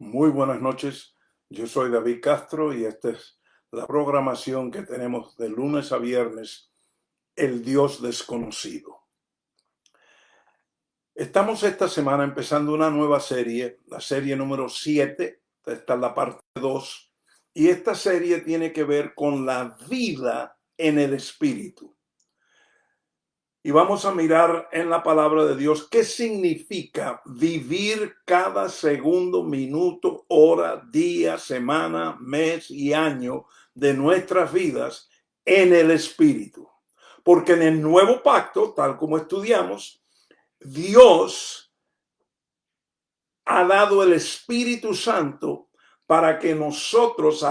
Muy buenas noches, yo soy David Castro y esta es la programación que tenemos de lunes a viernes, El Dios Desconocido. Estamos esta semana empezando una nueva serie, la serie número 7, esta es la parte 2, y esta serie tiene que ver con la vida en el Espíritu. Y vamos a mirar en la palabra de Dios qué significa vivir cada segundo, minuto, hora, día, semana, mes y año de nuestras vidas en el Espíritu. Porque en el nuevo pacto, tal como estudiamos, Dios ha dado el Espíritu Santo para que nosotros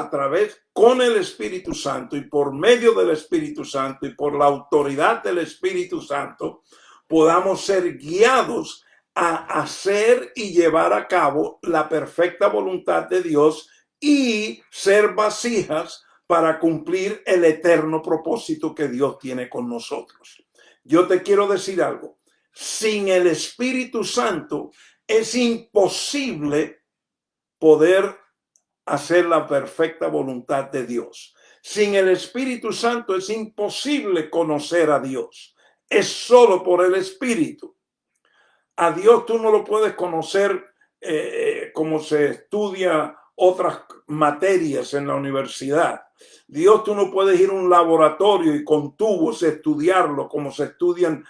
con el Espíritu Santo y por medio del Espíritu Santo y por la autoridad del Espíritu Santo podamos ser guiados a hacer y llevar a cabo la perfecta voluntad de Dios y ser vasijas para cumplir el eterno propósito que Dios tiene con nosotros. Yo te quiero decir algo, sin el Espíritu Santo es imposible poder hacer la perfecta voluntad de Dios. Sin el Espíritu Santo es imposible conocer a Dios. Es solo por el Espíritu. A Dios tú no lo puedes conocer como se estudia otras materias en la universidad. Dios tú no puedes ir a un laboratorio y con tubos estudiarlo como se estudian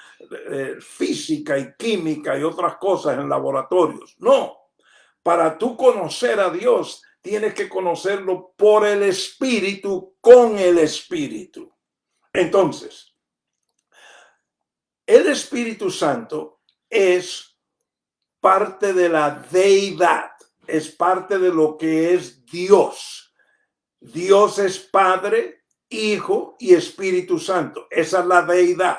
física y química y otras cosas en laboratorios. No, para tú conocer a Dios tienes que conocerlo por el Espíritu, con el Espíritu. Entonces, el Espíritu Santo es parte de la deidad, es parte de lo que es Dios. Dios es Padre, Hijo y Espíritu Santo. Esa es la deidad.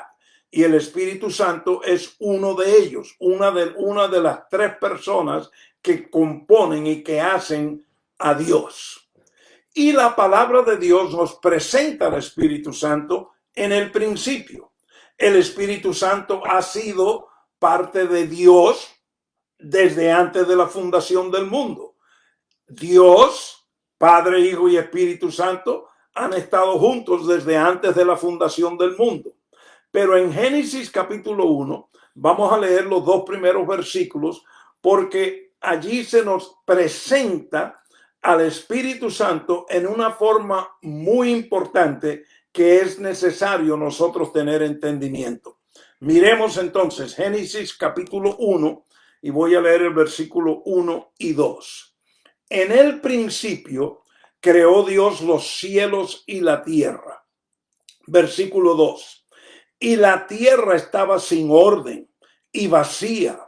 Y el Espíritu Santo es uno de ellos, una de las tres personas que componen y que hacen a Dios. Y la palabra de Dios nos presenta al Espíritu Santo en el principio. El Espíritu Santo ha sido parte de Dios desde antes de la fundación del mundo. Dios, Padre, Hijo y Espíritu Santo han estado juntos desde antes de la fundación del mundo. Pero en Génesis capítulo 1 vamos a leer los dos primeros versículos porque allí se nos presenta al Espíritu Santo en una forma muy importante que es necesario nosotros tener entendimiento. Miremos entonces Génesis capítulo 1 y voy a leer el versículo 1 y 2. En el principio creó Dios los cielos y la tierra. Versículo 2. Y la tierra estaba sin orden y vacía,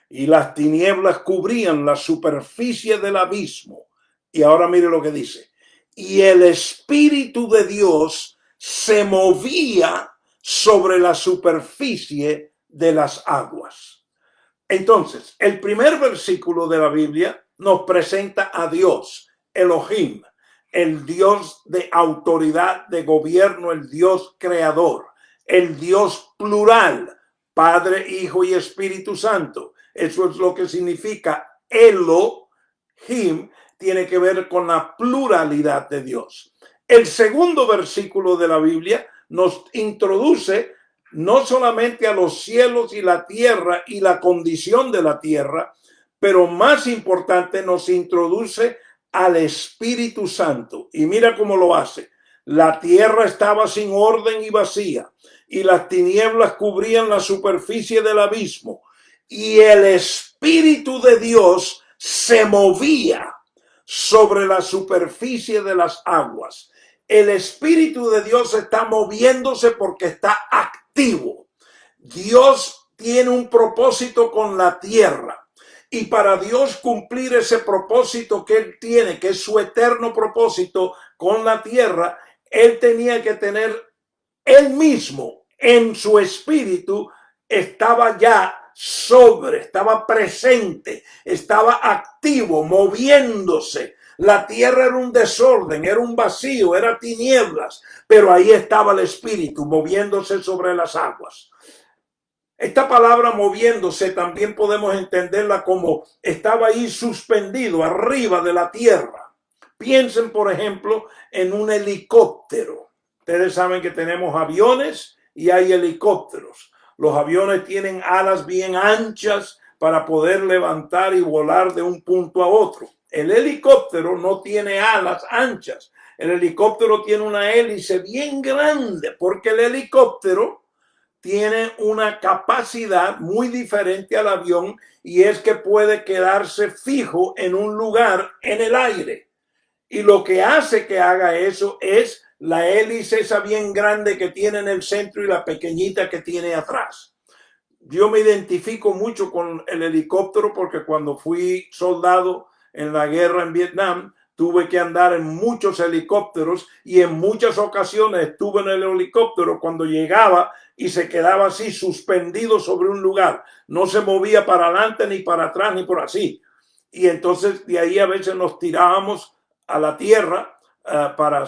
y las tinieblas cubrían la superficie del abismo. Y ahora mire lo que dice. Y el Espíritu de Dios se movía sobre la superficie de las aguas. Entonces, el primer versículo de la Biblia nos presenta a Dios, Elohim, el Dios de autoridad, de gobierno, el Dios creador, el Dios plural, Padre, Hijo y Espíritu Santo. Eso es lo que significa Elohim, tiene que ver con la pluralidad de Dios. El segundo versículo de la Biblia nos introduce no solamente a los cielos y la tierra y la condición de la tierra, pero más importante nos introduce al Espíritu Santo. Y mira cómo lo hace. La tierra estaba sin orden y vacía, y las tinieblas cubrían la superficie del abismo, y el Espíritu de Dios se movía sobre la superficie de las aguas. El Espíritu de Dios está moviéndose porque está activo. Dios tiene un propósito con la tierra. Y para Dios cumplir ese propósito que Él tiene, que es su eterno propósito con la tierra, Él tenía que tener Él mismo en su espíritu, estaba ya estaba presente, estaba activo, moviéndose. La tierra era un desorden, era un vacío, era tinieblas, pero ahí estaba el Espíritu moviéndose sobre las aguas. Esta palabra moviéndose también podemos entenderla como estaba ahí suspendido arriba de la tierra. Piensen, por ejemplo, en un helicóptero. Ustedes saben que tenemos aviones y hay helicópteros. Los aviones tienen alas bien anchas para poder levantar y volar de un punto a otro. El helicóptero no tiene alas anchas. El helicóptero tiene una hélice bien grande porque el helicóptero tiene una capacidad muy diferente al avión y es que puede quedarse fijo en un lugar en el aire. Y lo que hace que haga eso es la hélice esa bien grande que tiene en el centro y la pequeñita que tiene atrás. Yo me identifico mucho con el helicóptero porque cuando fui soldado en la guerra en Vietnam, tuve que andar en muchos helicópteros y en muchas ocasiones estuve en el helicóptero cuando llegaba y se quedaba así suspendido sobre un lugar. No se movía para adelante ni para atrás ni por así. Y entonces de ahí a veces nos tirábamos a la tierra para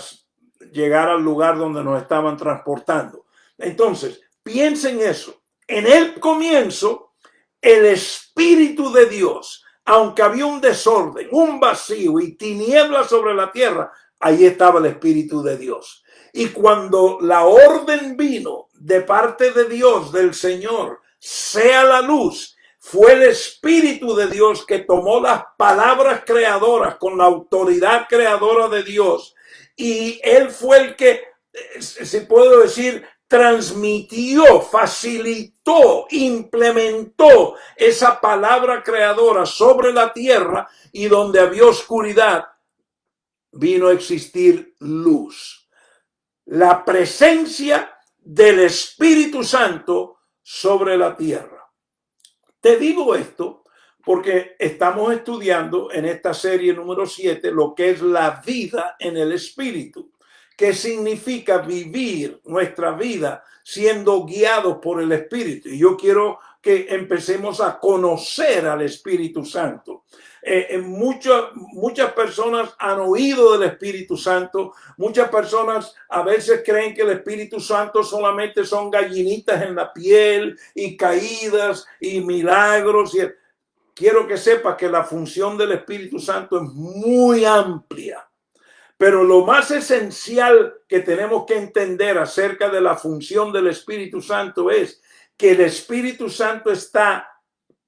llegar al lugar donde nos estaban transportando. Entonces, piensen eso. En el comienzo, el Espíritu de Dios, aunque había un desorden, un vacío y tinieblas sobre la tierra, ahí estaba el Espíritu de Dios. Y cuando la orden vino de parte de Dios, del Señor, sea la luz, fue el Espíritu de Dios que tomó las palabras creadoras con la autoridad creadora de Dios y Él fue el que, si puedo decir, transmitió, facilitó, implementó esa palabra creadora sobre la tierra y donde había oscuridad vino a existir luz. La presencia del Espíritu Santo sobre la tierra. Te digo esto porque estamos estudiando en esta serie número 7 lo que es la vida en el Espíritu. ¿Qué significa vivir nuestra vida siendo guiados por el Espíritu? Y yo quiero que empecemos a conocer al Espíritu Santo. Muchas personas han oído del Espíritu Santo. Muchas personas a veces creen que el Espíritu Santo solamente son gallinitas en la piel y caídas y milagros. Quiero que sepas que la función del Espíritu Santo es muy amplia. Pero lo más esencial que tenemos que entender acerca de la función del Espíritu Santo es que el Espíritu Santo está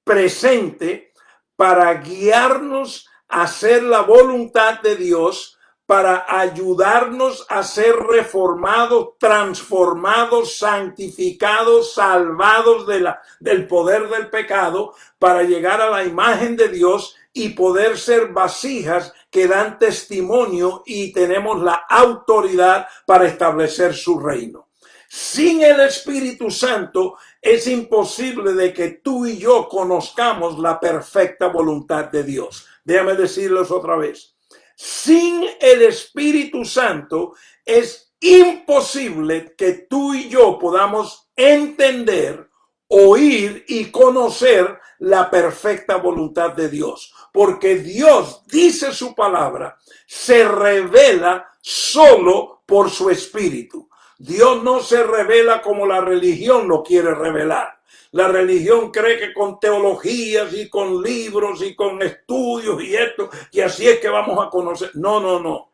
presente para guiarnos a hacer la voluntad de Dios, para ayudarnos a ser reformados, transformados, santificados, salvados del poder del pecado, para llegar a la imagen de Dios y poder ser vasijas que dan testimonio y tenemos la autoridad para establecer su reino. Sin el Espíritu Santo es imposible de que tú y yo conozcamos la perfecta voluntad de Dios. Déjame decirles otra vez. Sin el Espíritu Santo es imposible que tú y yo podamos entender, oír y conocer la perfecta voluntad de Dios. Porque Dios, dice su palabra, se revela solo por su Espíritu. Dios no se revela como la religión lo quiere revelar. La religión cree que con teologías y con libros y con estudios y esto, y así es que vamos a conocer. No, no, no.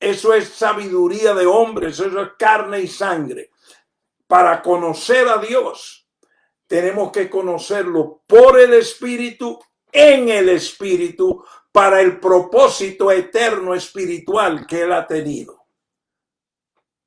Eso es sabiduría de hombres, eso es carne y sangre. Para conocer a Dios, tenemos que conocerlo por el Espíritu, en el Espíritu, para el propósito eterno espiritual que Él ha tenido.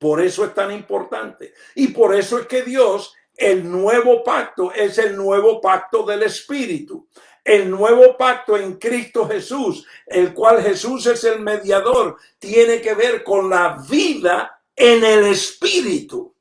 Por eso es tan importante. Y por eso es que Dios, el nuevo pacto, es el nuevo pacto del Espíritu. El nuevo pacto en Cristo Jesús, el cual Jesús es el mediador, tiene que ver con la vida en el Espíritu.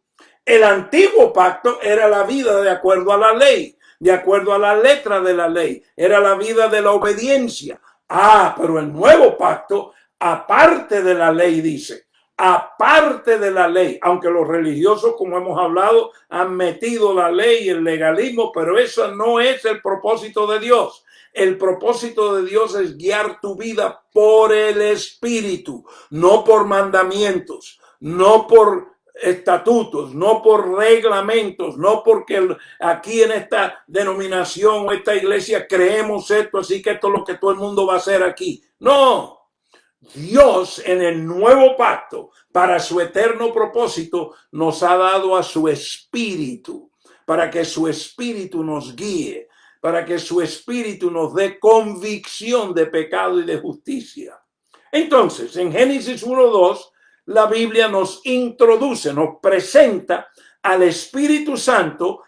El antiguo pacto era la vida de acuerdo a la ley, de acuerdo a la letra de la ley. Era la vida de la obediencia. Pero el nuevo pacto, aparte de la ley, dice, aparte de la ley, aunque los religiosos, como hemos hablado, han metido la ley y el legalismo, pero eso no es el propósito de Dios. El propósito de Dios es guiar tu vida por el Espíritu, no por mandamientos, no por estatutos, no por reglamentos, no porque aquí en esta denominación o esta iglesia creemos esto, así que esto es lo que todo el mundo va a hacer aquí. No, Dios en el nuevo pacto, para su eterno propósito, nos ha dado a su espíritu, para que su espíritu nos guíe, para que su espíritu nos dé convicción de pecado y de justicia. Entonces, en Génesis 1:2, la Biblia nos introduce, nos presenta al Espíritu Santo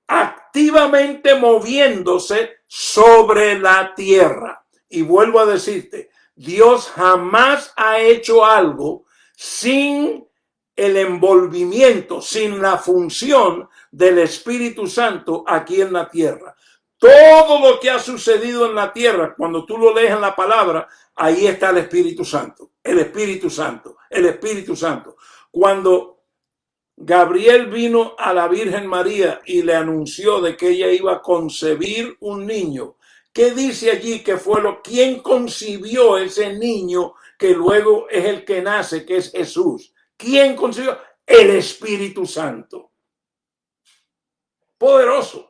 activamente moviéndose sobre la tierra. Y vuelvo a decirte, Dios jamás ha hecho algo sin el envolvimiento, sin la función del Espíritu Santo aquí en la tierra. Todo lo que ha sucedido en la tierra, cuando tú lo lees en la palabra, ahí está el Espíritu Santo, el Espíritu Santo, el Espíritu Santo. Cuando Gabriel vino a la Virgen María y le anunció de que ella iba a concebir un niño, ¿qué dice allí que fue quién concibió ese niño que luego es el que nace, que es Jesús? ¿Quién concibió? El Espíritu Santo. Poderoso.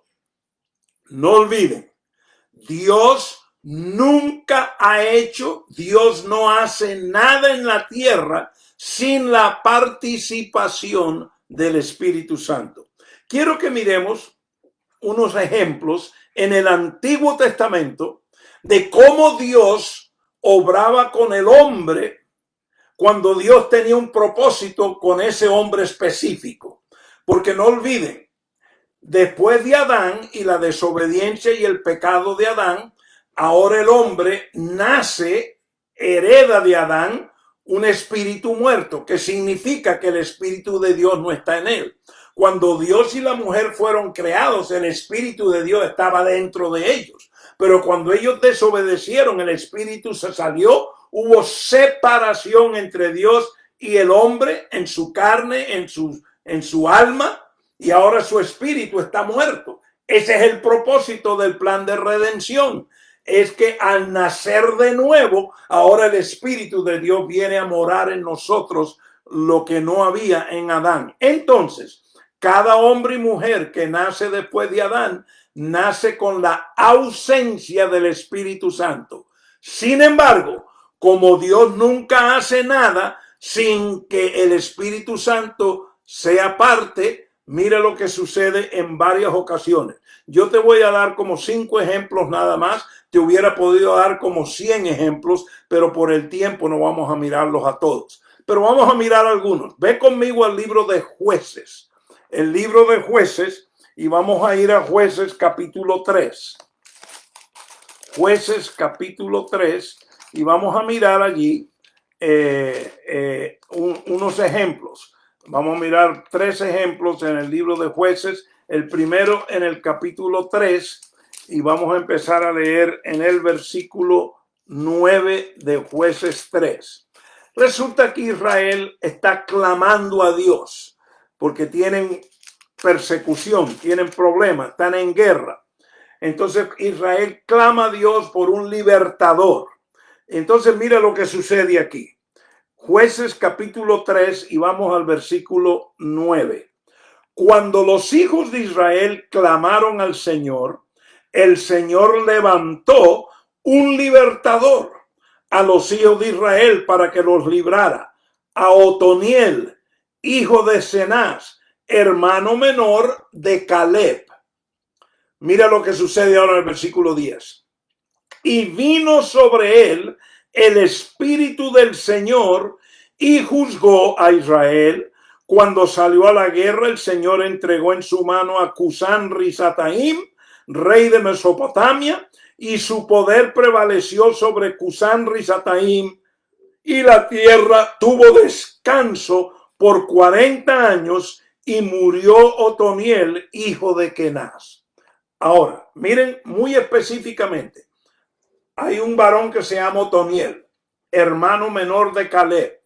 No olviden, Dios nunca ha hecho, Dios no hace nada en la tierra sin la participación del Espíritu Santo. Quiero que miremos unos ejemplos en el Antiguo Testamento de cómo Dios obraba con el hombre cuando Dios tenía un propósito con ese hombre específico. Porque no olviden, después de Adán y la desobediencia y el pecado de Adán, ahora el hombre nace, hereda de Adán un espíritu muerto, que significa que el espíritu de Dios no está en él. Cuando Dios y la mujer fueron creados, el espíritu de Dios estaba dentro de ellos. Pero cuando ellos desobedecieron, el espíritu se salió, hubo separación entre Dios y el hombre en su carne, en su alma. Y ahora su espíritu está muerto. Ese es el propósito del plan de redención. Es que al nacer de nuevo, ahora el Espíritu de Dios viene a morar en nosotros, lo que no había en Adán. Entonces, cada hombre y mujer que nace después de Adán, nace con la ausencia del Espíritu Santo. Sin embargo, como Dios nunca hace nada sin que el Espíritu Santo sea parte, mira lo que sucede en varias ocasiones. Yo te voy a dar como 5 ejemplos nada más. Te hubiera podido dar como 100 ejemplos, pero por el tiempo no vamos a mirarlos a todos. Pero vamos a mirar algunos. Ve conmigo al libro de Jueces. El libro de Jueces, y vamos a ir a Jueces capítulo 3. Jueces capítulo 3, y vamos a mirar allí unos ejemplos. Vamos a mirar 3 ejemplos en el libro de Jueces. El primero en el capítulo 3 y vamos a empezar a leer en el versículo 9 de Jueces 3. Resulta que Israel está clamando a Dios porque tienen persecución, tienen problemas, están en guerra. Entonces Israel clama a Dios por un libertador. Entonces mira lo que sucede aquí. Jueces capítulo 3 y vamos al versículo 9. Cuando los hijos de Israel clamaron al Señor, el Señor levantó un libertador a los hijos de Israel para que los librara, a Otoniel, hijo de Cenaz, hermano menor de Caleb. Mira lo que sucede ahora en el versículo 10. Y vino sobre él el Espíritu del Señor y juzgó a Israel. Cuando salió a la guerra, el Señor entregó en su mano a Cusán-Risataim, rey de Mesopotamia, y su poder prevaleció sobre Cusán-Risataim, y la tierra tuvo descanso por 40 años, y murió Otoniel, hijo de Kenaz. Ahora, miren muy específicamente. Hay un varón que se llama Otoniel, hermano menor de Caleb.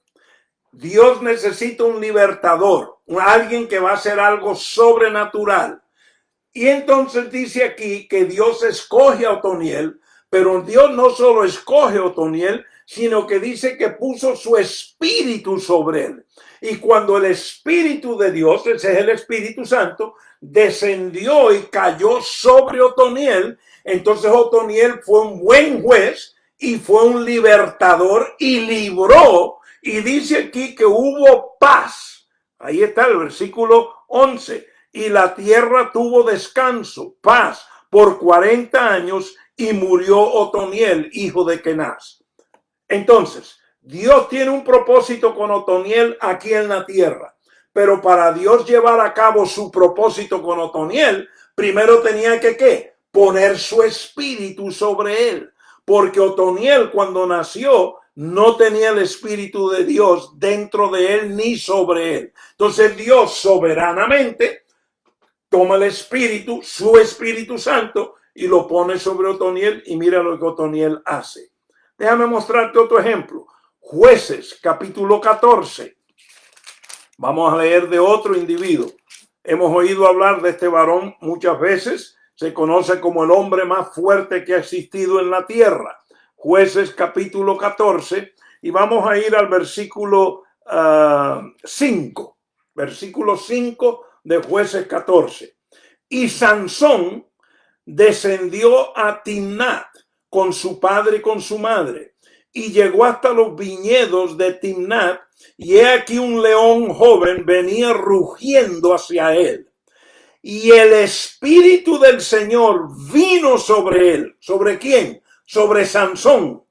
Dios necesita un libertador, alguien que va a hacer algo sobrenatural. Y entonces dice aquí que Dios escoge a Otoniel, pero Dios no solo escoge a Otoniel, sino que dice que puso su espíritu sobre él. Y cuando el Espíritu de Dios, ese es el Espíritu Santo, descendió y cayó sobre Otoniel, entonces Otoniel fue un buen juez y fue un libertador y libró. Y dice aquí que hubo paz. Ahí está el versículo 11. Y la tierra tuvo descanso, paz, por 40 años y murió Otoniel, hijo de Kenaz. Entonces, Dios tiene un propósito con Otoniel aquí en la tierra, pero para Dios llevar a cabo su propósito con Otoniel, primero tenía que ¿qué? Poner su espíritu sobre él, porque Otoniel cuando nació no tenía el espíritu de Dios dentro de él ni sobre él. Entonces Dios soberanamente toma el espíritu, su Espíritu Santo, y lo pone sobre Otoniel y mira lo que Otoniel hace. Déjame mostrarte otro ejemplo. Jueces, capítulo 14. Vamos a leer de otro individuo. Hemos oído hablar de este varón muchas veces. Se conoce como el hombre más fuerte que ha existido en la tierra. Jueces, capítulo 14. Y vamos a ir al versículo 5. Versículo 5 de Jueces 14. Y Sansón descendió a Timnat con su padre y con su madre, y llegó hasta los viñedos de Timnat, y he aquí un león joven venía rugiendo hacia él. Y el Espíritu del Señor vino sobre él. ¿Sobre quién? Sobre Sansón,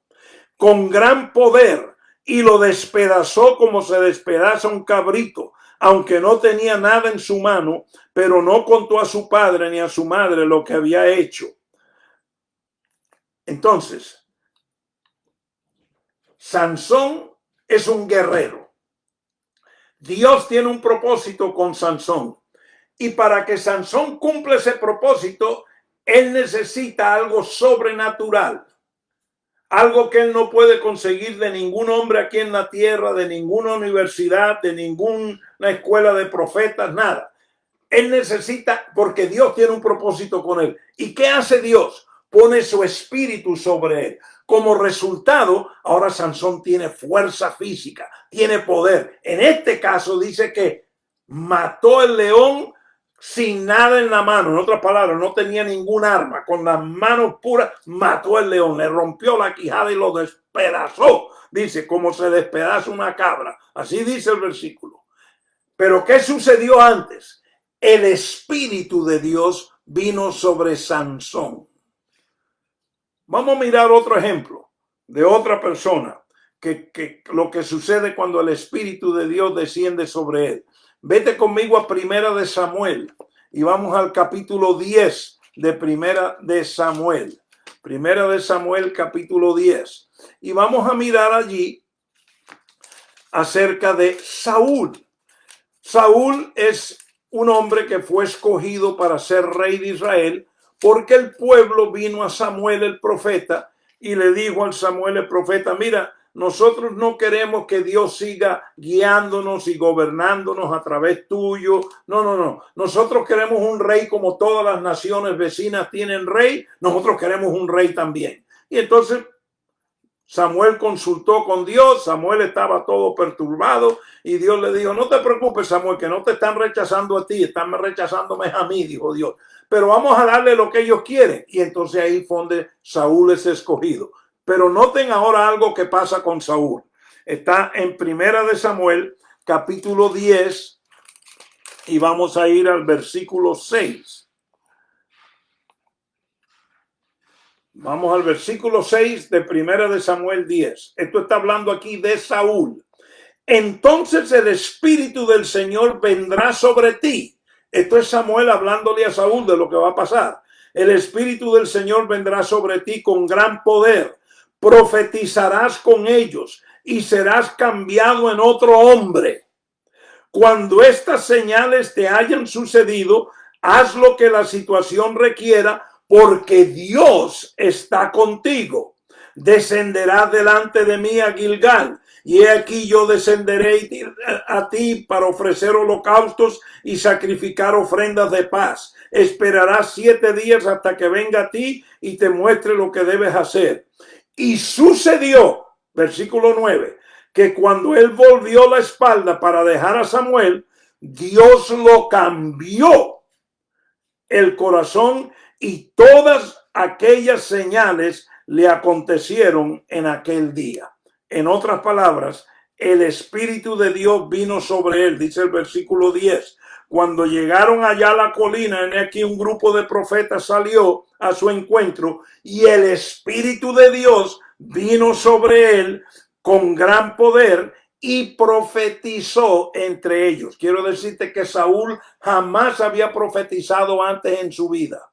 con gran poder, y lo despedazó como se despedaza un cabrito, aunque no tenía nada en su mano, pero no contó a su padre ni a su madre lo que había hecho. Entonces, Sansón es un guerrero. Dios tiene un propósito con Sansón. Y para que Sansón cumpla ese propósito, él necesita algo sobrenatural. Algo que él no puede conseguir de ningún hombre aquí en la tierra, de ninguna universidad, de ninguna escuela de profetas, nada. Él necesita, porque Dios tiene un propósito con él. ¿Y qué hace Dios? Pone su espíritu sobre él. Como resultado, ahora Sansón tiene fuerza física, tiene poder. En este caso dice que mató el león sin nada en la mano. En otras palabras, no tenía ningún arma. Con las manos puras mató el león, le rompió la quijada y lo despedazó. Dice, como se despedaza una cabra. Así dice el versículo. Pero ¿qué sucedió antes? El Espíritu de Dios vino sobre Sansón. Vamos a mirar otro ejemplo de otra persona, que lo que sucede cuando el Espíritu de Dios desciende sobre él. Vete conmigo a Primera de Samuel y vamos al capítulo 10 de Primera de Samuel. Primera de Samuel, capítulo 10. Y vamos a mirar allí acerca de Saúl. Saúl es un hombre que fue escogido para ser rey de Israel porque el pueblo vino a Samuel el profeta y le dijo al Samuel el profeta, mira, nosotros no queremos que Dios siga guiándonos y gobernándonos a través tuyo. No. Nosotros queremos un rey como todas las naciones vecinas tienen rey. Nosotros queremos un rey también. Y entonces Samuel consultó con Dios, Samuel estaba todo perturbado y Dios le dijo, no te preocupes Samuel, que no te están rechazando a ti, están rechazándome a mí, dijo Dios, pero vamos a darle lo que ellos quieren. Y entonces ahí fue donde Saúl es escogido. Pero noten ahora algo que pasa con Saúl. Está en Primera de Samuel, capítulo 10, y vamos a ir al versículo 6. Vamos al versículo 6 de Primera de Samuel 10. Esto está hablando aquí de Saúl. Entonces el Espíritu del Señor vendrá sobre ti. Esto es Samuel hablándole a Saúl de lo que va a pasar. El Espíritu del Señor vendrá sobre ti con gran poder. Profetizarás con ellos y serás cambiado en otro hombre. Cuando estas señales te hayan sucedido, haz lo que la situación requiera, porque Dios está contigo. Descenderás delante de mí a Gilgal, y he aquí yo descenderé a ti para ofrecer holocaustos y sacrificar ofrendas de paz. Esperarás 7 días hasta que venga a ti y te muestre lo que debes hacer. Y sucedió, versículo 9, que cuando él volvió la espalda para dejar a Samuel, Dios lo cambió el corazón y todas aquellas señales le acontecieron en aquel día. En otras palabras, el Espíritu de Dios vino sobre él, dice el versículo 10. Cuando llegaron allá a la colina, en aquí un grupo de profetas salió a su encuentro y el Espíritu de Dios vino sobre él con gran poder y profetizó entre ellos. Quiero decirte que Saúl jamás había profetizado antes en su vida.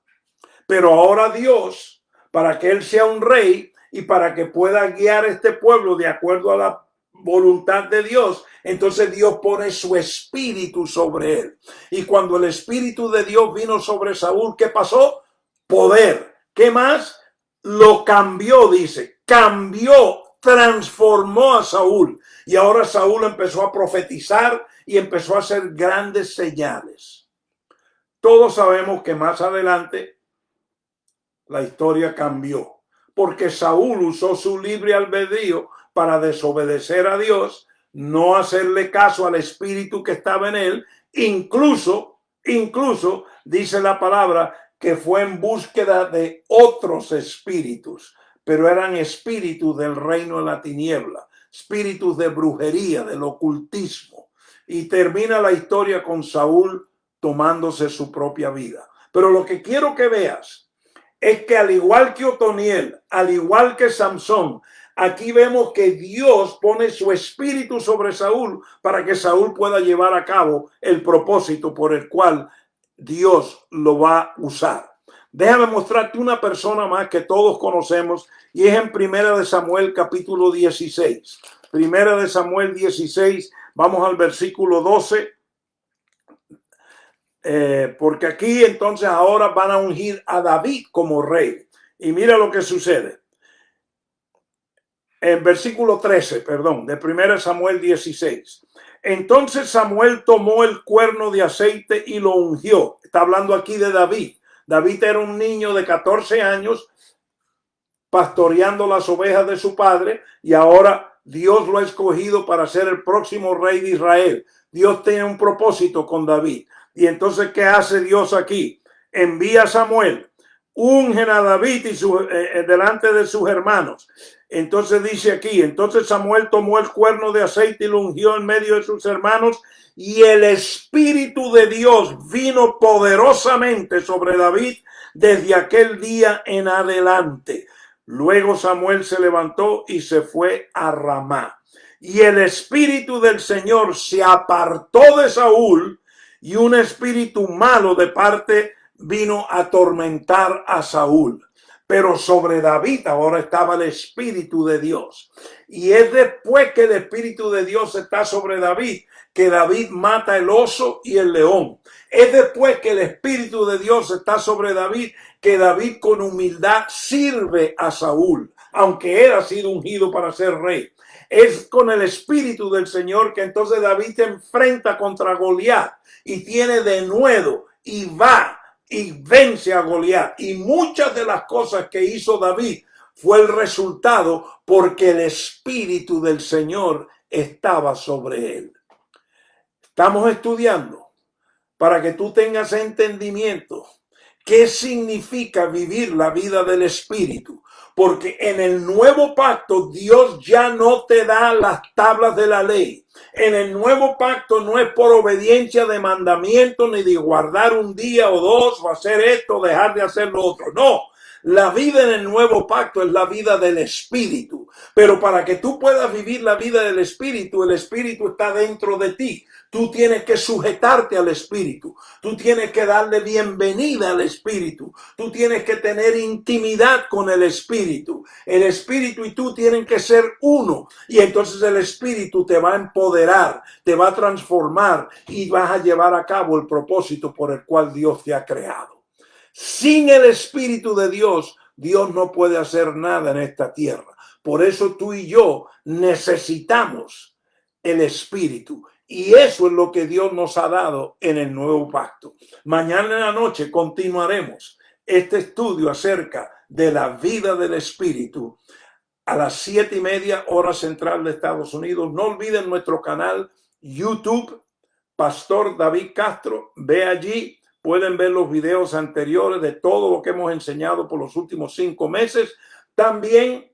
Pero ahora Dios, para que él sea un rey y para que pueda guiar este pueblo de acuerdo a la voluntad de Dios, entonces Dios pone su espíritu sobre él. Y cuando el espíritu de Dios vino sobre Saúl, ¿qué pasó? Poder. ¿Qué más? Lo cambió, dice. Cambió, transformó a Saúl. Y ahora Saúl empezó a profetizar y empezó a hacer grandes señales. Todos sabemos que más adelante la historia cambió, porque Saúl usó su libre albedrío para desobedecer a Dios, no hacerle caso al espíritu que estaba en él, incluso dice la palabra que fue en búsqueda de otros espíritus, pero eran espíritus del reino de la tiniebla, espíritus de brujería, del ocultismo, y termina la historia con Saúl tomándose su propia vida. Pero lo que quiero que veas es que al igual que Otoniel, al igual que Samson, aquí vemos que Dios pone su espíritu sobre Saúl para que Saúl pueda llevar a cabo el propósito por el cual Dios lo va a usar. Déjame mostrarte una persona más que todos conocemos y es en Primera de Samuel capítulo 16. Primera de Samuel 16, vamos al versículo 12. Porque aquí entonces ahora van a ungir a David como rey. Y mira lo que sucede. En versículo 13, perdón, de 1 Samuel 16. Entonces Samuel tomó el cuerno de aceite y lo ungió. Está hablando aquí de David. David era un niño de 14 años pastoreando las ovejas de su padre y ahora Dios lo ha escogido para ser el próximo rey de Israel. Dios tiene un propósito con David. Y entonces, ¿qué hace Dios aquí? Envía a Samuel, ungen a David y delante de sus hermanos. Entonces dice aquí, entonces Samuel tomó el cuerno de aceite y lo ungió en medio de sus hermanos y el Espíritu de Dios vino poderosamente sobre David desde aquel día en adelante. Luego Samuel se levantó y se fue a Ramá. Y el Espíritu del Señor se apartó de Saúl y un espíritu malo de parte vino a atormentar a Saúl. Pero sobre David ahora estaba el Espíritu de Dios. Y es después que el Espíritu de Dios está sobre David que David mata el oso y el león. Es después que el Espíritu de Dios está sobre David que David con humildad sirve a Saúl, aunque él ha sido ungido para ser rey. Es con el Espíritu del Señor que entonces David se enfrenta contra Goliat y tiene denuedo y va y vence a Goliat. Y muchas de las cosas que hizo David fue el resultado porque el Espíritu del Señor estaba sobre él. Estamos estudiando para que tú tengas entendimiento qué significa vivir la vida del Espíritu. Porque en el nuevo pacto Dios ya no te da las tablas de la ley. En el nuevo pacto no es por obediencia de mandamiento ni de guardar un día o dos o hacer esto, dejar de hacer lo otro. No. La vida en el nuevo pacto es la vida del Espíritu. Pero para que tú puedas vivir la vida del Espíritu, el Espíritu está dentro de ti. Tú tienes que sujetarte al Espíritu. Tú tienes que darle bienvenida al Espíritu. Tú tienes que tener intimidad con el Espíritu. El Espíritu y tú tienen que ser uno. Y entonces el Espíritu te va a empoderar, te va a transformar y vas a llevar a cabo el propósito por el cual Dios te ha creado. Sin el Espíritu de Dios, Dios no puede hacer nada en esta tierra. Por eso tú y yo necesitamos el Espíritu. Y eso es lo que Dios nos ha dado en el nuevo pacto. Mañana en la noche continuaremos este estudio acerca de la vida del Espíritu a las 7:30 hora central de Estados Unidos. No olviden nuestro canal YouTube, Pastor David Castro. Ve allí, pueden ver los videos anteriores de todo lo que hemos enseñado por los últimos 5 meses. También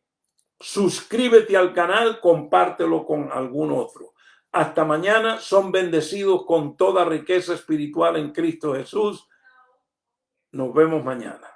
suscríbete al canal, compártelo con algún otro. Hasta mañana. Son bendecidos con toda riqueza espiritual en Cristo Jesús. Nos vemos mañana.